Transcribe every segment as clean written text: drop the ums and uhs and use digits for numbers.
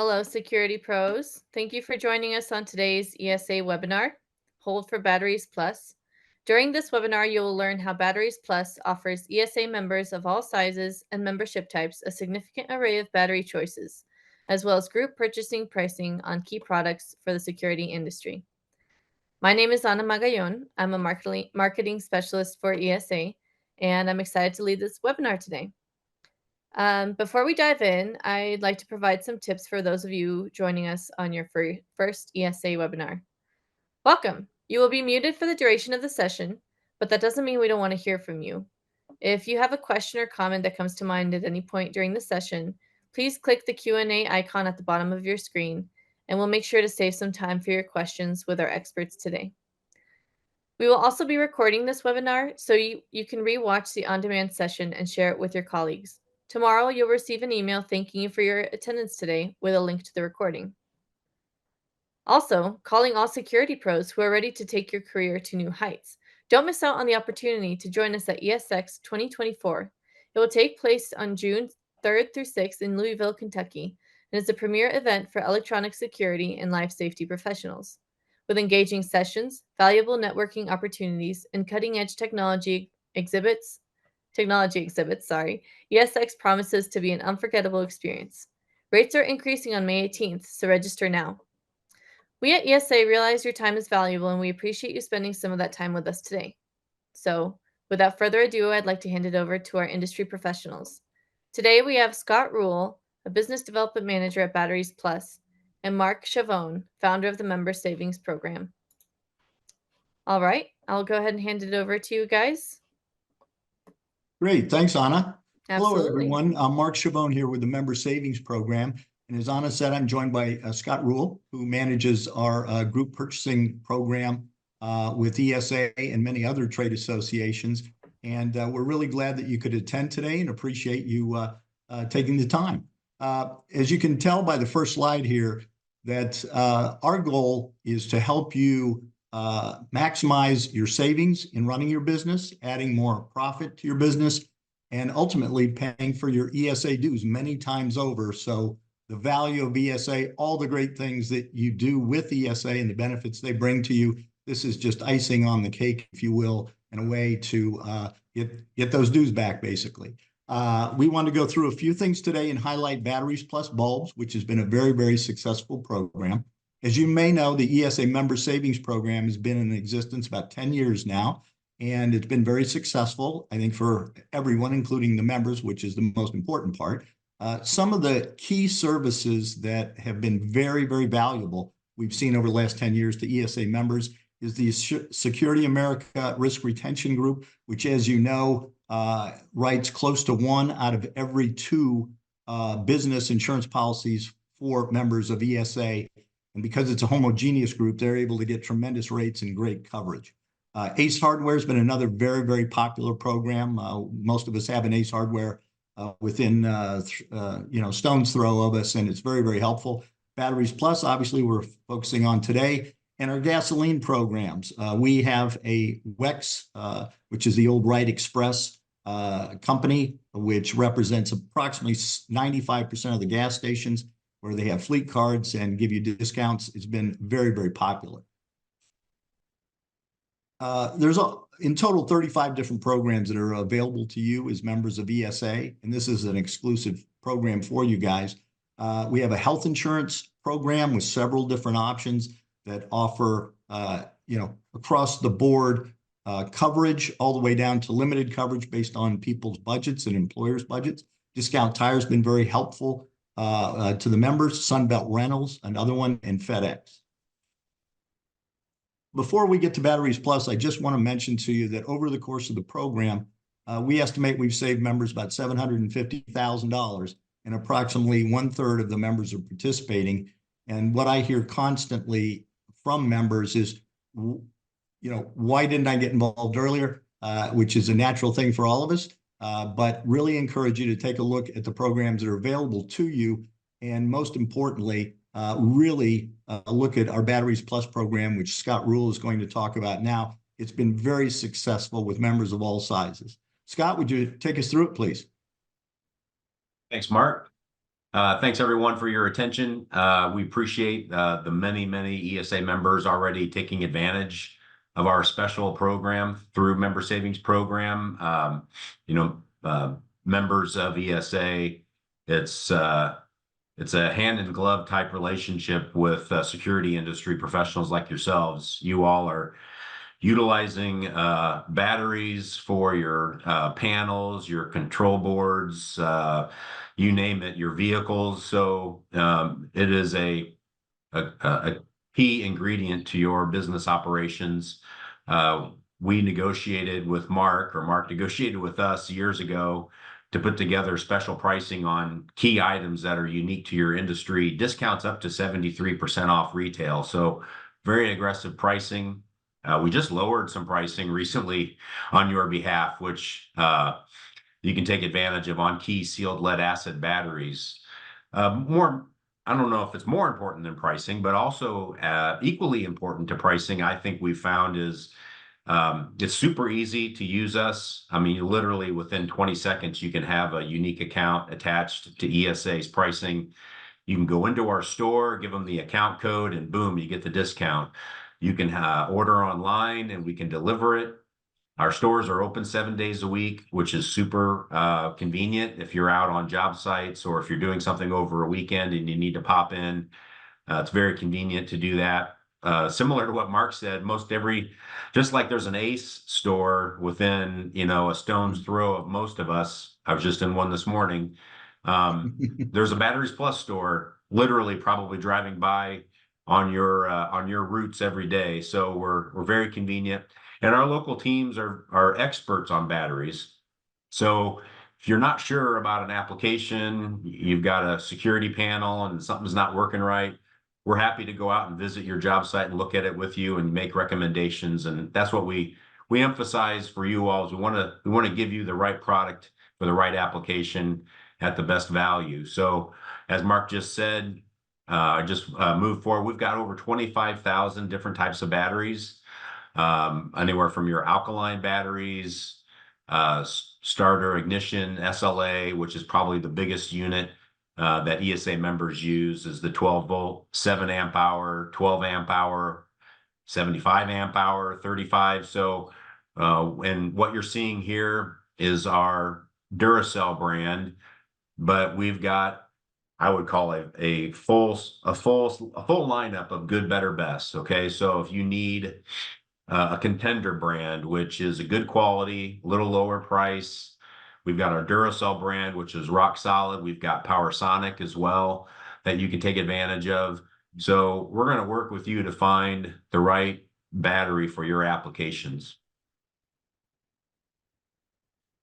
Hello, Security Pros. Thank you for joining us on today's ESA webinar, Hold for Batteries Plus. During this webinar, you will learn how Batteries Plus offers ESA members of all sizes and membership types a significant array of battery choices, as well as group purchasing pricing on key products for the security industry. My name is Ana Magallon. I'm a marketing specialist for ESA, and I'm excited to lead this webinar today. Before we dive in, I'd like to provide some tips for those of you joining us on your first ESA webinar. Welcome. You will be muted for the duration of the session, but that doesn't mean we don't want to hear from you. If you have a question or comment that comes to mind at any point during the session, please click the Q&A icon at the bottom of your screen, and we'll make sure to save some time for your questions with our experts today. We will also be recording this webinar, so you can re-watch the on-demand session and share it with your colleagues. Tomorrow, you'll receive an email thanking you for your attendance today with a link to the recording. Also, calling all security pros who are ready to take your career to new heights. Don't miss out on the opportunity to join us at ESX 2024. It will take place on June 3rd through 6th in Louisville, Kentucky, and is a premier event for electronic security and life safety professionals. With engaging sessions, valuable networking opportunities, and cutting-edge technology exhibits, ESX promises to be an unforgettable experience. Rates are increasing on May 18th, so register now. We at ESA realize your time is valuable and we appreciate you spending some of that time with us today. So, without further ado, I'd like to hand it over to our industry professionals. Today we have Scott Rule, a business development manager at Batteries Plus, and Mark Chavone, founder of the Member Savings Program. All right, I'll go ahead and hand it over to you guys. Great. Thanks, Ana. Absolutely. Hello, everyone. I'm Mark Chavone here with the Member Savings Program. And as Ana said, I'm joined by Scott Rule, who manages our group purchasing program with ESA and many other trade associations. And we're really glad that you could attend today and appreciate you taking the time. As you can tell by the first slide here, that our goal is to help you maximize your savings in running your business, adding more profit to your business, and ultimately paying for your ESA dues many times over. So the value of ESA, all the great things that you do with ESA and the benefits they bring to you, this is just icing on the cake, if you will, and a way to get those dues back, basically. We want to go through a few things today and highlight Batteries Plus Bulbs, which has been a very, very successful program. As you may know, the ESA Member Savings Program has been in existence about 10 years now, and it's been very successful, I think, for everyone, including the members, which is the most important part. Some of the key services that have been very, very valuable we've seen over the last 10 years to ESA members is the Security America Risk Retention Group, which, as you know, writes close to 1 out of every 2 business insurance policies for members of ESA. And because it's a homogeneous group, they're able to get tremendous rates and great coverage. ACE Hardware has been another very, very popular program. Most of us have an ACE Hardware within stone's throw of us, and it's very, very helpful. Batteries Plus, obviously, we're focusing on today, and our gasoline programs. We have a WEX, which is the old Wright Express company, which represents approximately 95% of the gas stations, where they have fleet cards and give you discounts. It's been very, very popular. There's in total 35 different programs that are available to you as members of ESA, and this is an exclusive program for you guys. We have a health insurance program with several different options that offer, across the board coverage all the way down to limited coverage based on people's budgets and employers' budgets. Discount Tire has been very helpful to the members. Sunbelt Rentals, another one, and FedEx. Before we get to Batteries Plus, I just want to mention to you that over the course of the program, we estimate we've saved members about $750,000, and approximately 1/3 of the members are participating. And what I hear constantly from members is, why didn't I get involved earlier? Which is a natural thing for all of us. But really encourage you to take a look at the programs that are available to you. And most importantly, really look at our Batteries Plus program, which Scott Rule is going to talk about now. It's been very successful with members of all sizes. Scott, would you take us through it, please? Thanks, Mark. Thanks everyone for your attention. We appreciate the many ESA members already taking advantage of our special program through Member Savings Program. Members of ESA, it's uh, it's a hand in glove type relationship with security industry professionals like yourselves. You all are utilizing batteries for your panels, your control boards, you name it, your vehicles. So it is a key ingredient to your business operations. We negotiated with Mark, or Mark negotiated with us years ago to put together special pricing on key items that are unique to your industry, discounts up to 73% off retail. So very aggressive pricing. We just lowered some pricing recently on your behalf, which you can take advantage of on key sealed lead acid batteries. More, I don't know if it's more important than pricing, but also equally important to pricing, I think we found is it's super easy to use us. I mean, literally within 20 seconds, you can have a unique account attached to ESA's pricing. You can go into our store, give them the account code, and boom, you get the discount. You can order online and we can deliver it. Our stores are open 7 days a week, which is super convenient if you're out on job sites or if you're doing something over a weekend and you need to pop in. It's very convenient to do that. Similar to what Mark said, just like there's an Ace store within, a stone's throw of most of us. I was just in one this morning. There's a Batteries Plus store, literally probably driving by on your routes every day. So we're very convenient, and our local teams are experts on batteries. So if you're not sure about an application, you've got a security panel and something's not working right, we're happy to go out and visit your job site and look at it with you and make recommendations. And that's what we emphasize for you all is we want to give you the right product for the right application at the best value. So as Mark just said, just move forward. We've got over 25,000 different types of batteries, anywhere from your alkaline batteries, starter ignition, SLA, which is probably the biggest unit that ESA members use, is the 12 volt, 7 amp hour, 12 amp hour, 75 amp hour, 35. So, and what you're seeing here is our Duracell brand, but we've got, I would call it a full lineup of good, better, best. Okay, so if you need a contender brand, which is a good quality, a little lower price. We've got our Duracell brand, which is rock solid. We've got PowerSonic as well that you can take advantage of. So we're going to work with you to find the right battery for your applications.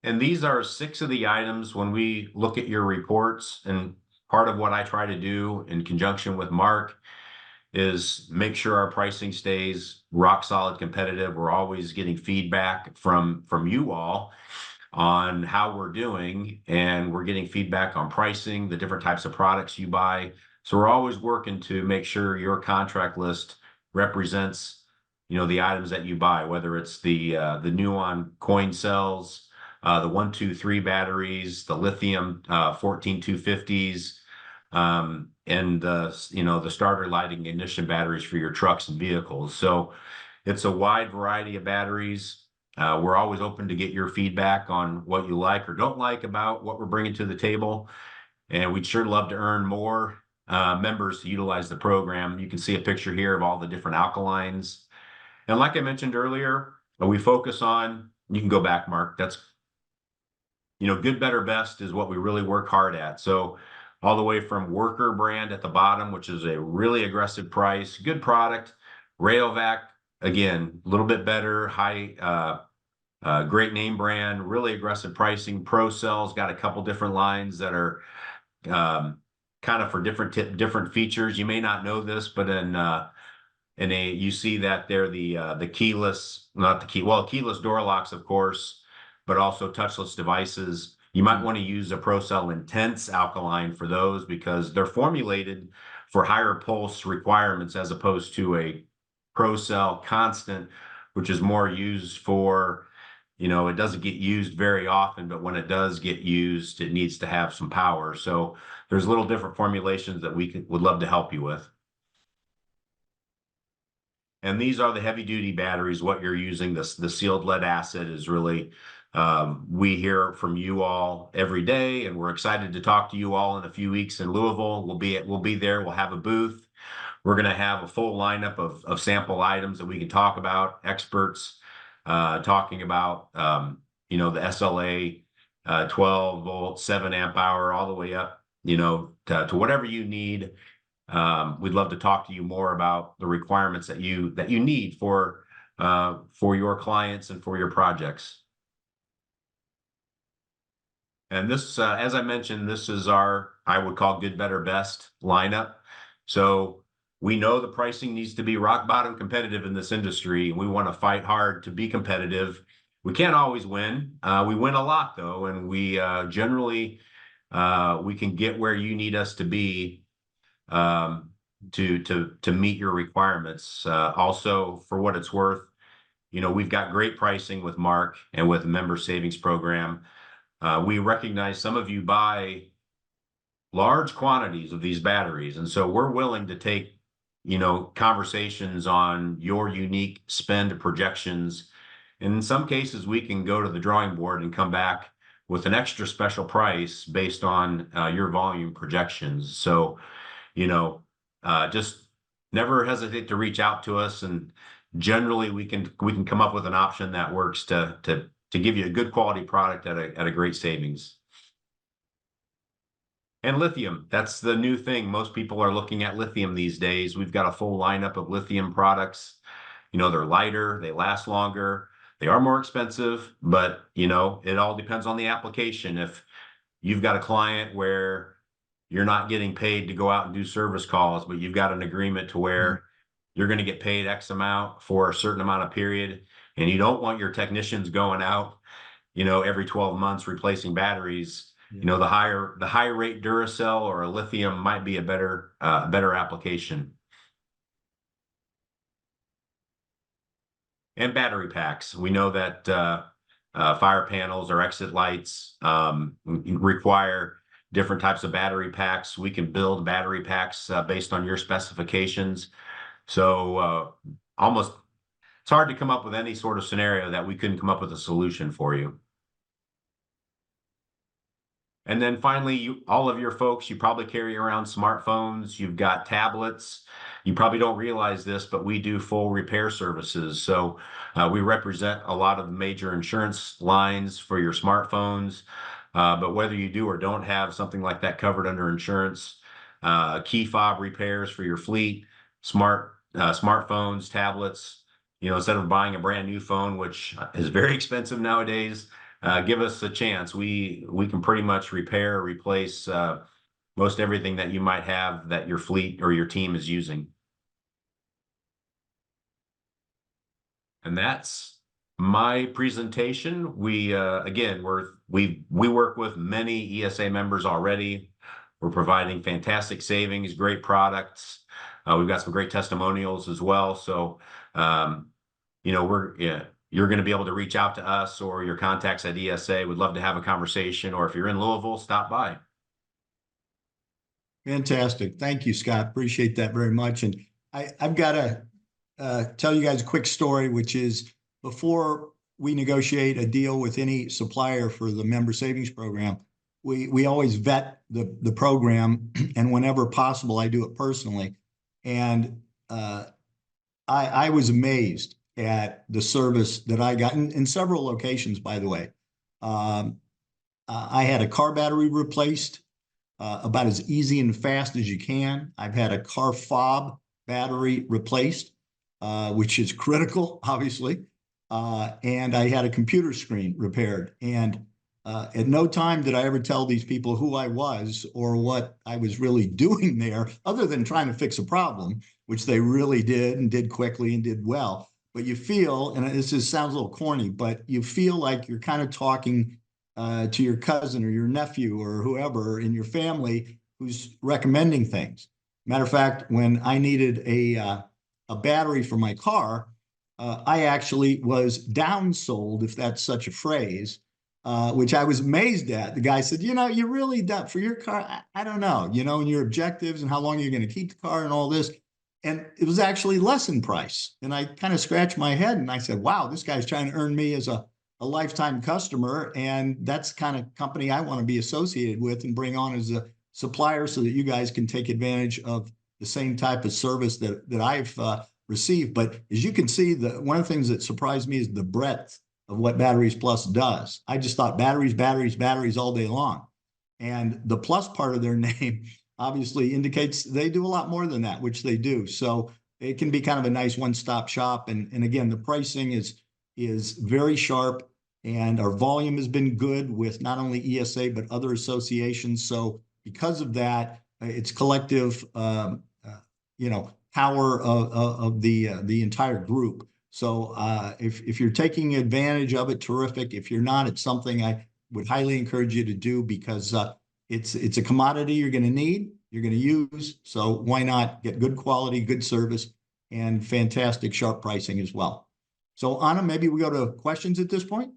And these are 6 of the items when we look at your reports. And part of what I try to do in conjunction with Mark is make sure our pricing stays rock solid competitive. We're always getting feedback from you all on how we're doing, and we're getting feedback on pricing, the different types of products you buy. So we're always working to make sure your contract list represents, the items that you buy, whether it's the Nuon coin cells, the 123 batteries, the lithium 14250s, and the starter lighting ignition batteries for your trucks and vehicles. So it's a wide variety of batteries. We're always open to get your feedback on what you like or don't like about what we're bringing to the table. And we'd sure love to earn more members to utilize the program. You can see a picture here of all the different alkalines. And like I mentioned earlier, we focus on, you can go back, Mark, that's, good, better, best is what we really work hard at. So all the way from Worker brand at the bottom, which is a really aggressive price, good product. Rayovac, again, a little bit better, great name brand, really aggressive pricing. ProCell's got a couple different lines that are kind of for different features. You may not know this, but you see that they're the keyless, keyless door locks, of course, but also touchless devices. You might want to use a ProCell Intense alkaline for those because they're formulated for higher pulse requirements as opposed to a ProCell Constant, which is more used for, it doesn't get used very often, but when it does get used, it needs to have some power. So there's little different formulations that would love to help you with. And these are the heavy duty batteries, what you're using. The sealed lead acid is really, we hear from you all every day, and we're excited to talk to you all in a few weeks in Louisville. We'll be there. We'll have a booth. We're going to have a full lineup of sample items that we can talk about, experts talking about, the SLA 12 volt, 7 amp hour, all the way up, to whatever you need. We'd love to talk to you more about the requirements that you need for your clients and for your projects. And this, as I mentioned, this is our, I would call good, better, best lineup. So we know the pricing needs to be rock bottom competitive in this industry. We want to fight hard to be competitive. We can't always win. We win a lot though, and we generally we can get where you need us to be to meet your requirements. Also, for what it's worth, we've got great pricing with Mark and with the member savings program. We recognize some of you buy large quantities of these batteries, and so we're willing to take conversations on your unique spend projections. And in some cases, we can go to the drawing board and come back with an extra special price based on your volume projections. So, just never hesitate to reach out to us, and generally we can come up with an option that works to give you a good quality product at a great savings. And lithium, that's the new thing. Most people are looking at lithium these days. We've got a full lineup of lithium products. They're lighter, they last longer, they are more expensive, but it all depends on the application. If you've got a client where you're not getting paid to go out and do service calls, but you've got an agreement to where you're going to get paid X amount for a certain amount of period, and you don't want your technicians going out, every 12 months replacing batteries. The higher rate Duracell or a lithium might be a better application. And battery packs. We know that fire panels or exit lights require different types of battery packs. We can build battery packs based on your specifications. So it's hard to come up with any sort of scenario that we couldn't come up with a solution for you. And then finally, all of your folks, you probably carry around smartphones, you've got tablets. You probably don't realize this, but we do full repair services. So we represent a lot of the major insurance lines for your smartphones. But whether you do or don't have something like that covered under insurance, key fob repairs for your fleet, smartphones, tablets, instead of buying a brand new phone, which is very expensive nowadays, give us a chance. We can pretty much repair or replace most everything that you might have that your fleet or your team is using. And that's my presentation. We again, we work with many ESA members already. We're providing fantastic savings, great products. We've got some great testimonials as well. So you're going to be able to reach out to us or your contacts at ESA. We'd love to have a conversation, or if you're in Louisville, stop by. Fantastic. Thank you, Scott. Appreciate that very much. And I've got to tell you guys a quick story, which is before we negotiate a deal with any supplier for the member savings program, we always vet the program, and whenever possible, I do it personally. And I was amazed at the service that I got in several locations, by the way. I had a car battery replaced about as easy and fast as you can. I've had a car fob battery replaced, which is critical, obviously. And I had a computer screen repaired. And at no time did I ever tell these people who I was or what I was really doing there, other than trying to fix a problem, which they really did and did quickly and did well. But you feel, and this just sounds a little corny, but you feel like you're kind of talking to your cousin or your nephew or whoever in your family who's recommending things. Matter of fact, when I needed a battery for my car, I actually was downsold, if that's such a phrase, which I was amazed at. The guy said, you really done for your car. I don't know, and your objectives and how long you're going to keep the car and all this. And it was actually less in price. And I kind of scratched my head and I said, wow, this guy's trying to earn me as a lifetime customer. And that's the kind of company I want to be associated with and bring on as a supplier so that you guys can take advantage of the same type of service that I've received. But as you can see, one of the things that surprised me is the breadth of what Batteries Plus does. I just thought batteries, batteries, batteries all day long. And the plus part of their name obviously indicates they do a lot more than that, which they do. So it can be kind of a nice one-stop shop. And again, the pricing is very sharp, and our volume has been good with not only ESA, but other associations. So because of that, it's collective, power of the entire group. So if you're taking advantage of it, terrific. If you're not, it's something I would highly encourage you to do because it's a commodity you're going to need, you're going to use. So why not get good quality, good service, and fantastic sharp pricing as well. So Anna, maybe we go to questions at this point.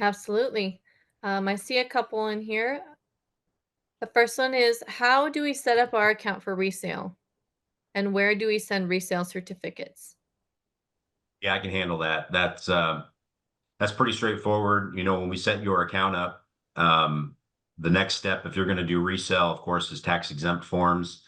Absolutely. I see a couple in here. The first one is, how do we set up our account for resale? And where do we send resale certificates? Yeah, I can handle that. That's pretty straightforward. When we set your account up, the next step, if you're going to do resale, of course, is tax exempt forms.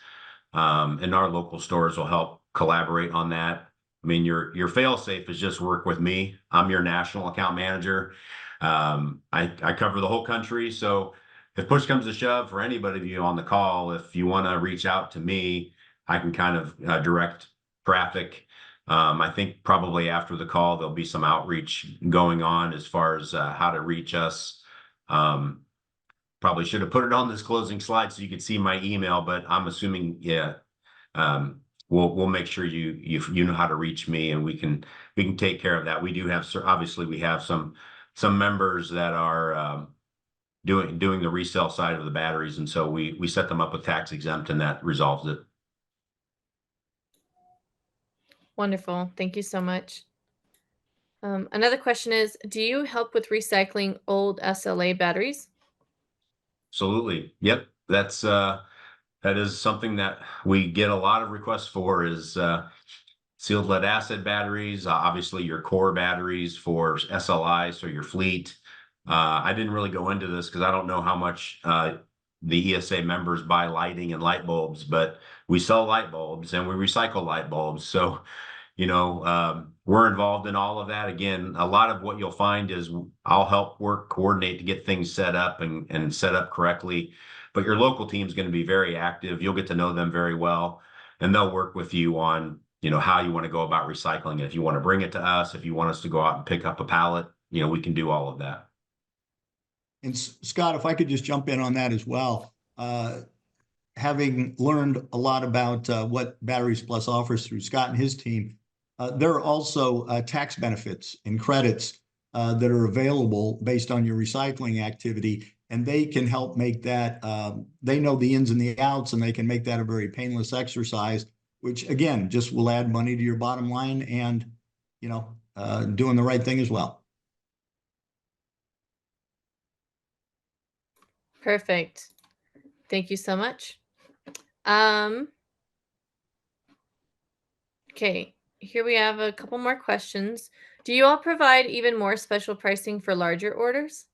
And our local stores will help collaborate on that. I mean, your fail safe is just work with me. I'm your national account manager. I cover the whole country. So if push comes to shove for anybody of you on the call, if you want to reach out to me, I can kind of direct traffic. I think probably after the call, there'll be some outreach going on as far as how to reach us. Probably should have put it on this closing slide so you could see my email, but I'm assuming, yeah, we'll make sure you know how to reach me, and we can take care of that. We do have, obviously we have some members that are doing the resale side of the batteries, and so we set them up with tax exempt, and that resolves it. Wonderful. Thank you so much. Another question is, do you help with recycling old SLA batteries? Absolutely. Yep. That is something that we get a lot of requests for is sealed lead acid batteries, obviously your core batteries for SLI, so your fleet. I didn't really go into this because I don't know how much the ESA members buy lighting and light bulbs, but we sell light bulbs and we recycle light bulbs. So we're involved in all of that. Again, a lot of what you'll find is I'll help coordinate to get things set up and set up correctly. But your local team is going to be very active. You'll get to know them very well, and they'll work with you on, how you want to go about recycling it. If you want to bring it to us, if you want us to go out and pick up a pallet, we can do all of that. And Scott, if I could just jump in on that as well. Having learned a lot about what Batteries Plus offers through Scott and his team, there are also tax benefits and credits that are available based on your recycling activity, and they can help make that, they know the ins and the outs, and they can make that a very painless exercise, which again, just will add money to your bottom line and, doing the right thing as well. Perfect. Thank you so much. Okay, here we have a couple more questions. Do you all provide even more special pricing for larger orders?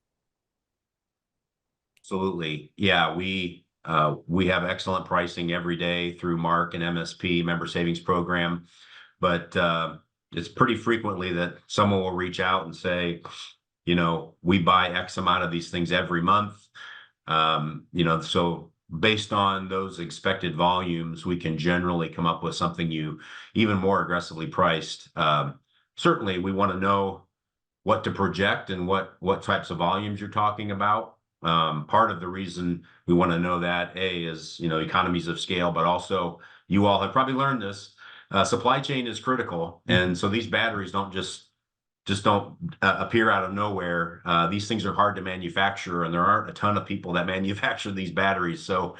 Absolutely. Yeah, we have excellent pricing every day through Mark and MSP, Member Savings Program, but it's pretty frequently that someone will reach out and say, we buy X amount of these things every month. So based on those expected volumes, we can generally come up with something even more aggressively priced. Certainly, we want to know what to project and what types of volumes you're talking about. Part of the reason we want to know that, is, economies of scale, but also you all have probably learned this, supply chain is critical. And so these batteries don't just don't appear out of nowhere. These things are hard to manufacture, and there aren't a ton of people that manufacture these batteries. So,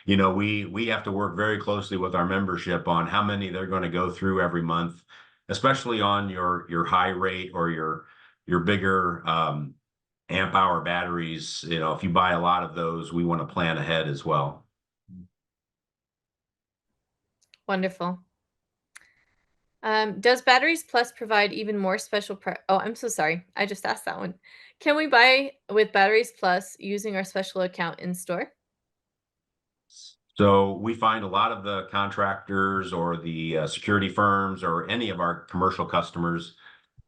we have to work very closely with our membership on how many they're going to go through every month, especially on your high rate or your your bigger amp hour batteries, if you buy a lot of those, we want to plan ahead as well. Wonderful. Does Batteries Plus provide even more special Oh, I'm so sorry. I just asked that one. Can we buy with Batteries Plus using our special account in store? So we find a lot of the contractors or the security firms or any of our commercial customers,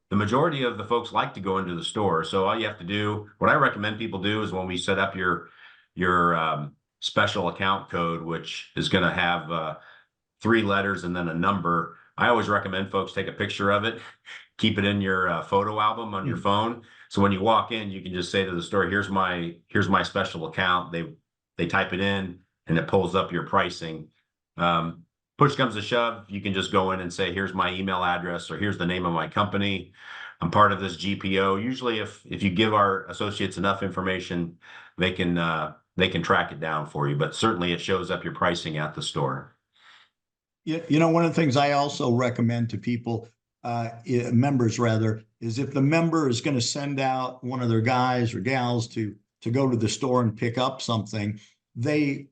the majority of the folks like to go into the store. So all you have to do, what I recommend people do is when we set up your special account code, which is going to have 3 letters and then a number. I always recommend folks take a picture of it, keep it in your photo album on your phone. So when you walk in, you can just say to the store, here's my special account. They type it in and it pulls up your pricing. Push comes to shove, you can just go in and say, here's my email address, or here's the name of my company. I'm part of this GPO. Usually if you give our associates enough information, they can track it down for you, but certainly it shows up your pricing at the store. One of the things I also recommend to people, members rather, is if the member is going to send out one of their guys or gals to go to the store and pick up something, they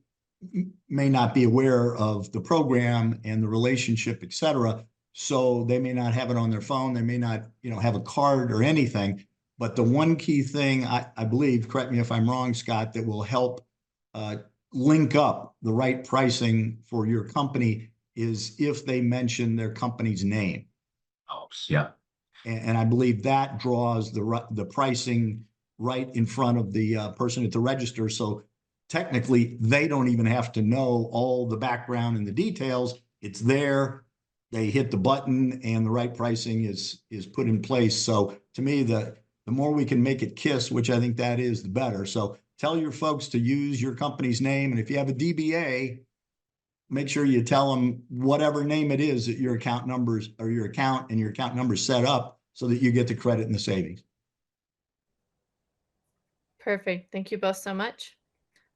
may not be aware of the program and the relationship, et cetera. So they may not have it on their phone. They may not, have a card or anything. But the one key thing I believe, correct me if I'm wrong, Scott, that will help link up the right pricing for your company is if they mention their company's name. Helps, yeah. And I believe that draws the pricing right in front of the person at the register. So technically, they don't even have to know all the background and the details. It's there. They hit the button, and the right pricing is put in place. So to me, the more we can make it KISS, which I think that is, the better. So tell your folks to use your company's name, and if you have a DBA, make sure you tell them whatever name it is that your account numbers or your account and your account numbers set up so that you get the credit and the savings. Perfect. Thank you both so much.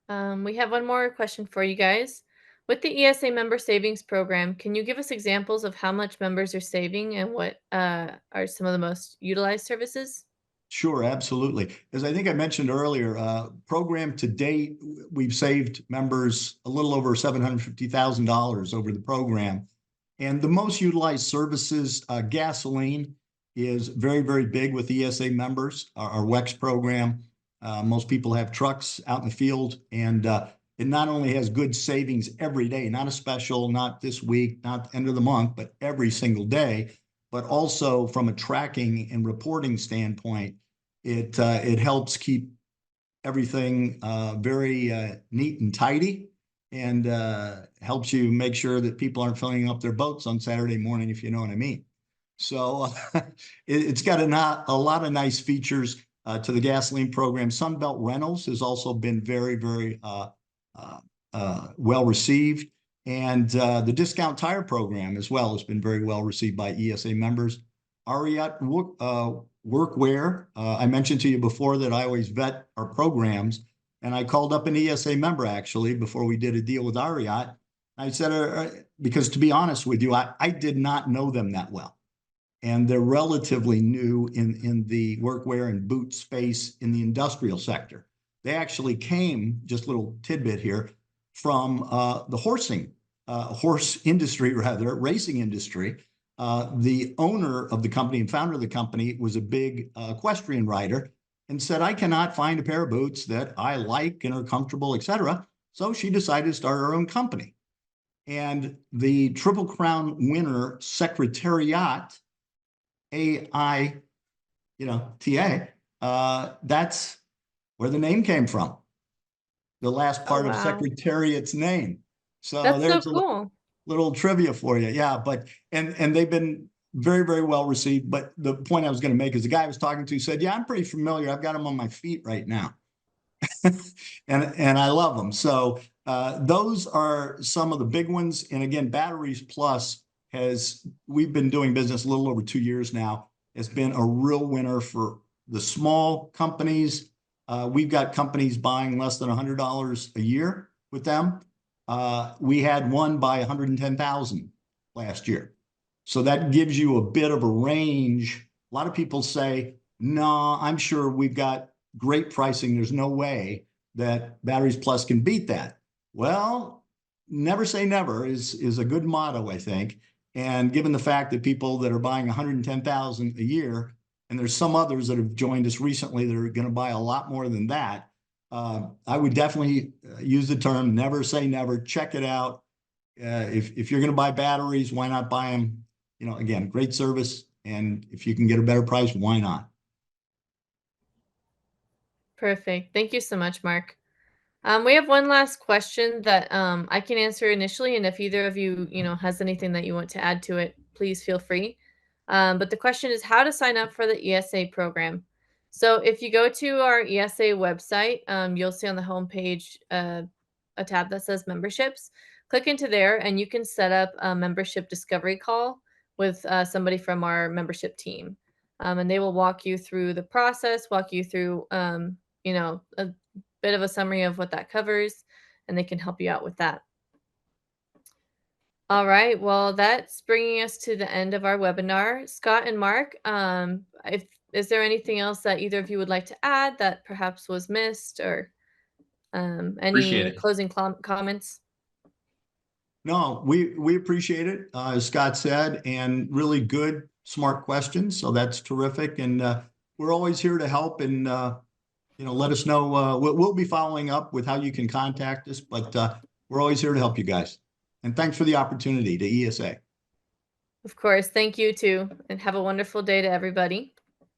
We have one more question for you guys. With the ESA member savings program, can you give us examples of how much members are saving and what are some of the most utilized services? Sure, absolutely. As I think I mentioned earlier, program to date, we've saved members a little over $750,000 over the program. And the most utilized services, gasoline is very, very big with ESA members, our WEX program. Most people have trucks out in the field, and it not only has good savings every day, not a special, not this week, not end of the month, but every single day, but also from a tracking and reporting standpoint, it helps keep everything very neat and tidy, and helps you make sure that people aren't filling up their boats on Saturday morning, if you know what I mean. So it's got a lot of nice features to the gasoline program. Sunbelt Rentals has also been very, very well received. And the discount tire program as well has been very well received by ESA members. Ariat Workwear, I mentioned to you before that I always vet our programs, and I called up an ESA member actually before we did a deal with Ariat. I said, because to be honest with you, I did not know them that well. And they're relatively new in the workwear and boot space in the industrial sector. They actually came, just a little tidbit here, from the horse industry, rather, racing industry. The owner of the company and founder of the company was a big equestrian rider and said, I cannot find a pair of boots that I like and are comfortable, etc. So she decided to start her own company. And the Triple Crown winner Secretariat, AITA, that's where the name came from. The last part of Secretariat's name. So that's there's so cool. Little trivia for you. Yeah, but and they've been very, very well received. But the point I was going to make is the guy I was talking to said, yeah, I'm pretty familiar. I've got them on my feet right now. and I love them. So those are some of the big ones. And again, Batteries Plus we've been doing business a little over 2 years now. It's been a real winner for the small companies. We've got companies buying less than $100 a year with them. We had one buy 110,000 last year. So that gives you a bit of a range. A lot of people say, No, I'm sure we've got great pricing. There's no way that Batteries Plus can beat that. Well, never say never is a good motto, I think. And given the fact that people that are buying 110,000 a year, and there's some others that have joined us recently that are going to buy a lot more than that, I would definitely use the term never say never. Check it out. If you're going to buy batteries, why not buy them? You know, again, great service, and if you can get a better price, why not? Perfect. Thank you so much, Mark. We have one last question that I can answer initially, and if either of you, has anything that you want to add to it, please feel free. But the question is how to sign up for the ESA program. So if you go to our ESA website, you'll see on the homepage a tab that says memberships. Click into there, and you can set up a membership discovery call with somebody from our membership team, and they will walk you through the process, walk you through, a bit of a summary of what that covers, and they can help you out with that. All right. Well, that's bringing us to the end of our webinar. Scott and Mark, if is there anything else that either of you would like to add that perhaps was missed, or Appreciate any it. closing comments? No, we appreciate it, as Scott said, and really good, smart questions. So that's terrific. And we're always here to help, and let us know. We'll be following up with how you can contact us, but we're always here to help you guys. And thanks for the opportunity to ESA. Of course. Thank you too, and have a wonderful day to everybody.